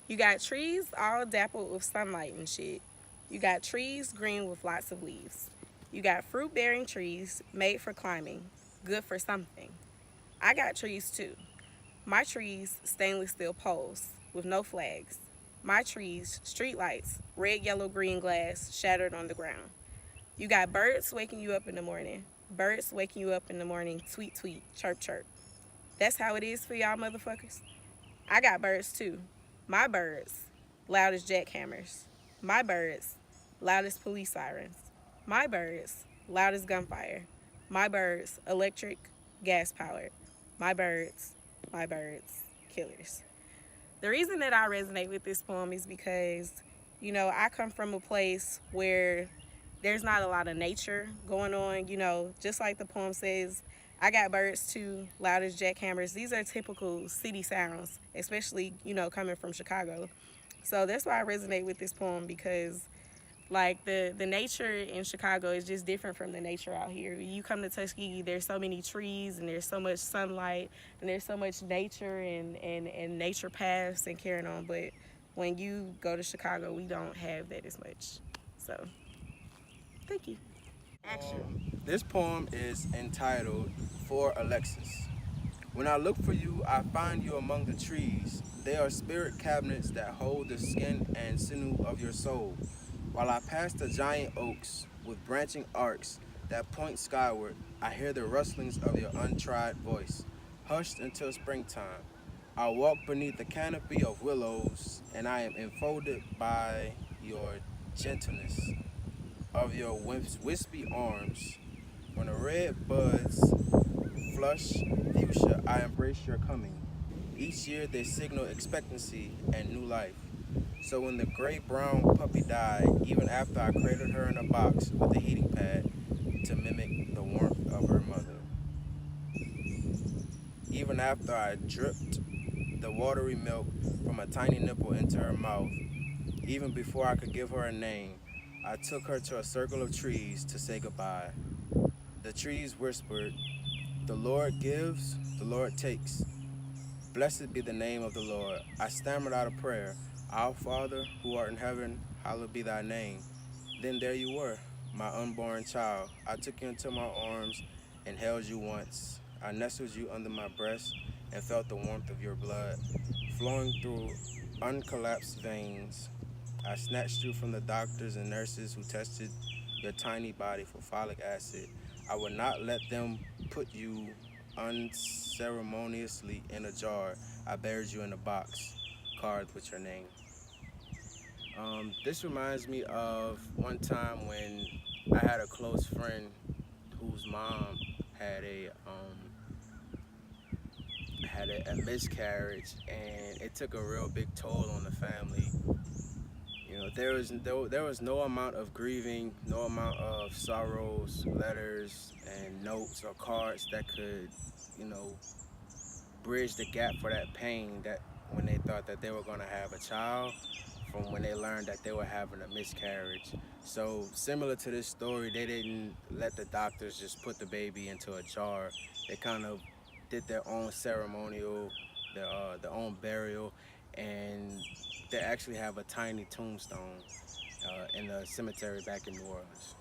You got trees all dappled with sunlight and shit. You got trees green with lots of leaves. You got fruit bearing trees made for climbing, good for something. I got trees too. My trees, stainless steel poles with no flags. My trees, street lights, red, yellow, green glass shattered on the ground. You got birds waking you up in the morning. Birds waking you up in the morning, tweet, tweet, chirp, chirp. That's how it is for y'all motherfuckers. I got birds too. My birds, loud as jackhammers. My birds, loud as police sirens. My birds, loud as gunfire. My birds, electric, gas powered. My birds, killers. The reason that I resonate with this poem is because, I come from a place where there's not a lot of nature going on, just like the poem says, I got birds too, loud as jackhammers. These are typical city sounds, especially, coming from Chicago. So that's why I resonate with this poem because like the nature in Chicago is just different from the nature out here. You come to Tuskegee, there's so many trees and there's so much sunlight and there's so much nature and nature paths and carrying on. But when you go to Chicago, we don't have that as much. So, thank you. Action. This poem is entitled For Alexis. When I look for you, I find you among the trees. They are spirit cabinets that hold the skin and sinew of your soul. While I pass the giant oaks with branching arcs that point skyward, I hear the rustlings of your untried voice. Hushed until springtime, I walk beneath the canopy of willows, and I am enfolded by your gentleness, of your wispy arms. When the red buds flush fuchsia, I embrace your coming. Each year they signal expectancy and new life. So when the gray-brown puppy died, even after I cradled her in a box with a heating pad to mimic the warmth of her mother. Even after I dripped the watery milk from a tiny nipple into her mouth, even before I could give her a name, I took her to a circle of trees to say goodbye. The trees whispered, "The Lord gives, the Lord takes. Blessed be the name of the Lord." I stammered out a prayer. "Our Father, who art in heaven, hallowed be thy name." Then there you were, my unborn child. I took you into my arms and held you once. I nestled you under my breast and felt the warmth of your blood flowing through uncollapsed veins. I snatched you from the doctors and nurses who tested your tiny body for folic acid. I would not let them put you unceremoniously in a jar. I buried you in a box, carved with your name. This reminds me of one time when I had a close friend whose mom had a miscarriage, and it took a real big toll on the family. There was no amount of grieving, no amount of sorrows, letters, and notes or cards that could, you know, bridge the gap for that pain that when they thought that they were going to have a child from when they learned that they were having a miscarriage. So similar to this story, they didn't let the doctors just put the baby into a jar. They kind of did their own ceremonial, their own burial, and they actually have a tiny tombstone in the cemetery back in New Orleans.